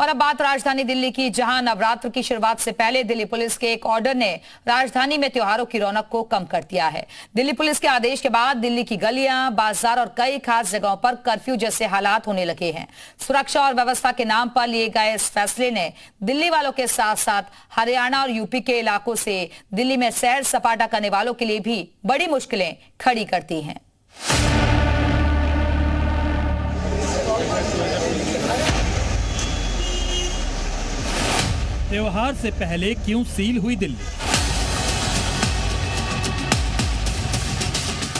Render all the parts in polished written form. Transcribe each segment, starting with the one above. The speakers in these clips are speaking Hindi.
और अब बात राजधानी दिल्ली की, जहां नवरात्र की शुरुआत से पहले दिल्ली पुलिस के एक ऑर्डर ने राजधानी में त्योहारों की रौनक को कम कर दिया है। दिल्ली पुलिस के आदेश के बाद दिल्ली की गलियां, बाजार और कई खास जगहों पर कर्फ्यू जैसे हालात होने लगे हैं। सुरक्षा और व्यवस्था के नाम पर लिए गए इस फैसले ने दिल्ली वालों के साथ साथ हरियाणा और यूपी के इलाकों से दिल्ली में सैर सपाटा करने वालों के लिए भी बड़ी मुश्किलें खड़ी करती हैं। त्योहार से पहले क्यों सील हुई दिल्ली?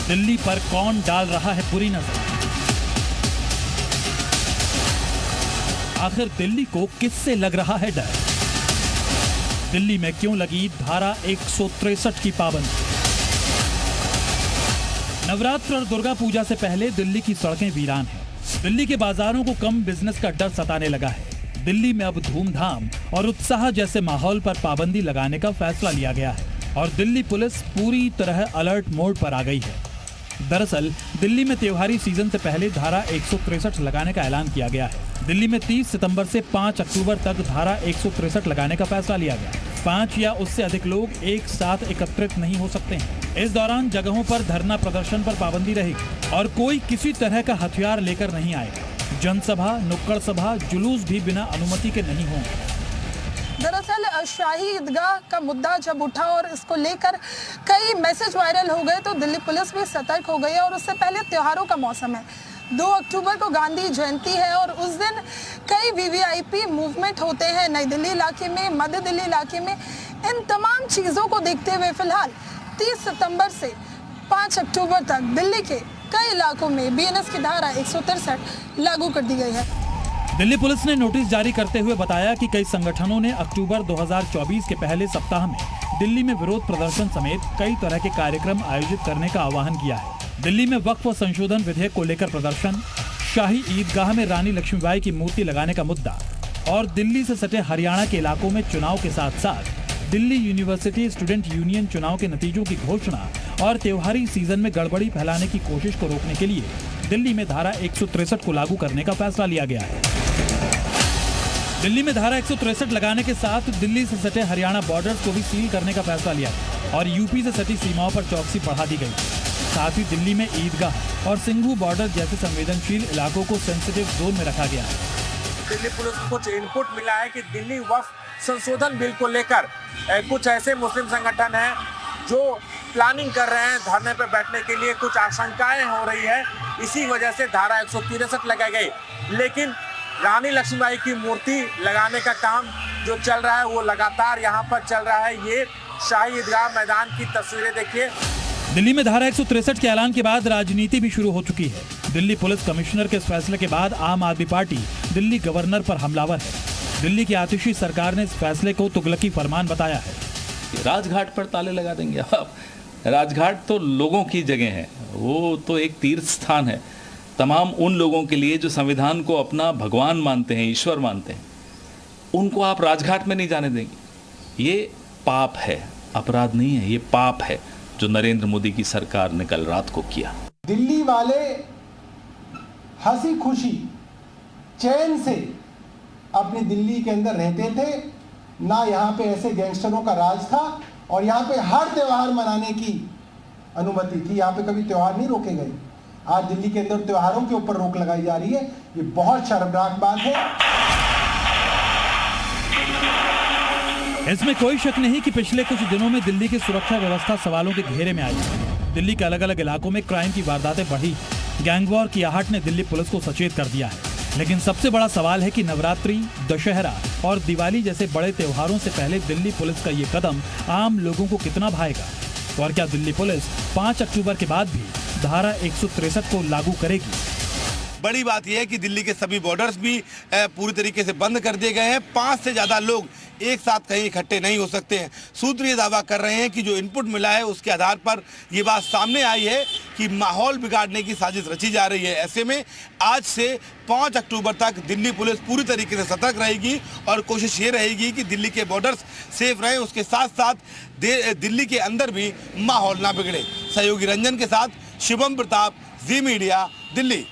दिल्ली पर कौन डाल रहा है बुरी नजर? आखिर दिल्ली को किससे लग रहा है डर? दिल्ली में क्यों लगी धारा 163 की पाबंदी? नवरात्र और दुर्गा पूजा से पहले दिल्ली की सड़कें वीरान हैं। दिल्ली के बाजारों को कम बिजनेस का डर सताने लगा है। दिल्ली में अब धूमधाम और उत्साह जैसे माहौल पर पाबंदी लगाने का फैसला लिया गया है और दिल्ली पुलिस पूरी तरह अलर्ट मोड पर आ गई है। दरअसल दिल्ली में त्योहारी सीजन से पहले धारा 163 लगाने का ऐलान किया गया है। दिल्ली में 30 सितंबर से 5 अक्टूबर तक धारा 163 लगाने का फैसला लिया गया। 5 या उससे अधिक लोग एक साथ एकत्रित नहीं हो सकते हैं। इस दौरान जगहों पर धरना प्रदर्शन पर पाबंदी रहेगी और कोई किसी तरह का हथियार लेकर नहीं आएगा। जनसभा, नुक्कड़ सभा, जुलूस भी बिना अनुमति के नहीं होंगे। दरअसल शाही ईदगाह का मुद्दा जब उठा और इसको लेकर कई मैसेज वायरल हो गए तो दिल्ली पुलिस भी सतर्क हो गई है और उससे पहले त्योहारों का मौसम है। 2 अक्टूबर को गांधी जयंती है और उस दिन कई वीवीआईपी मूवमेंट होते हैं नई दिल्ली इलाके में, मध्य दिल्ली इलाके में। इन तमाम चीज़ों को देखते हुए फिलहाल 30 सितंबर से 5 अक्टूबर तक दिल्ली के कई इलाकों में बीएनएस की धारा 163 लागू कर दी गई है। दिल्ली पुलिस ने नोटिस जारी करते हुए बताया कि कई संगठनों ने अक्टूबर 2024 के पहले सप्ताह में दिल्ली में विरोध प्रदर्शन समेत कई तरह के कार्यक्रम आयोजित करने का आह्वान किया है। दिल्ली में वक्फ संशोधन विधेयक को लेकर प्रदर्शन, शाही ईदगाह में रानी लक्ष्मीबाई की मूर्ति लगाने का मुद्दा और दिल्ली से सटे हरियाणा के इलाकों में चुनाव के साथ साथ दिल्ली यूनिवर्सिटी स्टूडेंट यूनियन चुनाव के नतीजों की घोषणा और त्योहारी सीजन में गड़बड़ी फैलाने की कोशिश को रोकने के लिए दिल्ली में धारा 163 को लागू करने का फैसला लिया गया है। दिल्ली में धारा 163 लगाने के साथ दिल्ली से सटे हरियाणा बॉर्डर्स को भी सील करने का फैसला लिया गया और यूपी से सटी सीमाओं पर चौकसी बढ़ा दी गई। साथ ही दिल्ली में ईदगाह और सिंघू बॉर्डर जैसे संवेदनशील इलाकों को सेंसिटिव जोन में रखा गया है। दिल्ली पुलिस को कुछ इनपुट मिला है कि दिल्ली वक्फ संशोधन बिल को लेकर कुछ ऐसे मुस्लिम संगठन हैं जो प्लानिंग कर रहे हैं धरने पर बैठने के लिए। कुछ आशंकाएं हो रही है, इसी वजह से धारा 163 लगाई गई। लेकिन रानी लक्ष्मीबाई की मूर्ति लगाने का काम जो चल रहा है वो लगातार यहाँ पर चल रहा है। ये शाही ईदगाह मैदान की तस्वीरें देखिए। दिल्ली में धारा 163 के ऐलान के बाद राजनीति भी शुरू हो चुकी है। दिल्ली पुलिस कमिश्नर के इस फैसले के बाद आम आदमी पार्टी दिल्ली गवर्नर पर हमलावर है। दिल्ली की आतिशी सरकार ने इस फैसले को तुगलकी फरमान बताया है। राजघाट पर ताले लगा देंगे आप? राजघाट तो लोगों की जगह है, वो तो एक तीर्थ स्थान है तमाम उन लोगों के लिए जो संविधान को अपना भगवान मानते हैं, ईश्वर मानते हैं। उनको आप राजघाट में नहीं जाने देंगे। ये पाप है, अपराध नहीं है, ये पाप है जो नरेंद्र मोदी की सरकार ने कल रात को किया। दिल्ली वाले हंसी खुशी चैन से अपनी दिल्ली के अंदर रहते थे ना। यहाँ पे ऐसे गैंगस्टरों का राज था और यहाँ पे हर त्योहार मनाने की अनुमति थी। यहाँ पे कभी त्योहार नहीं रोके गए। आज दिल्ली के अंदर त्योहारों के ऊपर रोक लगाई जा रही है। ये बहुत शर्मनाक बात है। इसमें कोई शक नहीं कि पिछले कुछ दिनों में दिल्ली की सुरक्षा व्यवस्था सवालों के घेरे में आई है। दिल्ली के अलग अलग इलाकों में क्राइम की वारदातें बढ़ी। गैंगवॉर की आहट ने दिल्ली पुलिस को सचेत कर दिया है। लेकिन सबसे बड़ा सवाल है कि नवरात्रि, दशहरा और दिवाली जैसे बड़े त्योहारों से पहले दिल्ली पुलिस का ये कदम आम लोगों को कितना भाएगा और क्या दिल्ली पुलिस 5 अक्टूबर के बाद भी धारा 163 को लागू करेगी? बड़ी बात यह है कि दिल्ली के सभी बॉर्डर्स भी पूरी तरीके से बंद कर दिए गए हैं। 5 से ज़्यादा लोग एक साथ कहीं इकट्ठे नहीं हो सकते हैं। सूत्र ये दावा कर रहे हैं कि जो इनपुट मिला है उसके आधार पर ये बात सामने आई है कि माहौल बिगाड़ने की साजिश रची जा रही है। ऐसे में आज से 5 अक्टूबर तक दिल्ली पुलिस पूरी तरीके से सतर्क रहेगी और कोशिश ये रहेगी कि दिल्ली के बॉर्डर्स सेफ रहें, उसके साथ साथ दिल्ली के अंदर भी माहौल ना बिगड़े। सहयोगी रंजन के साथ शिवम प्रताप, जी मीडिया, दिल्ली।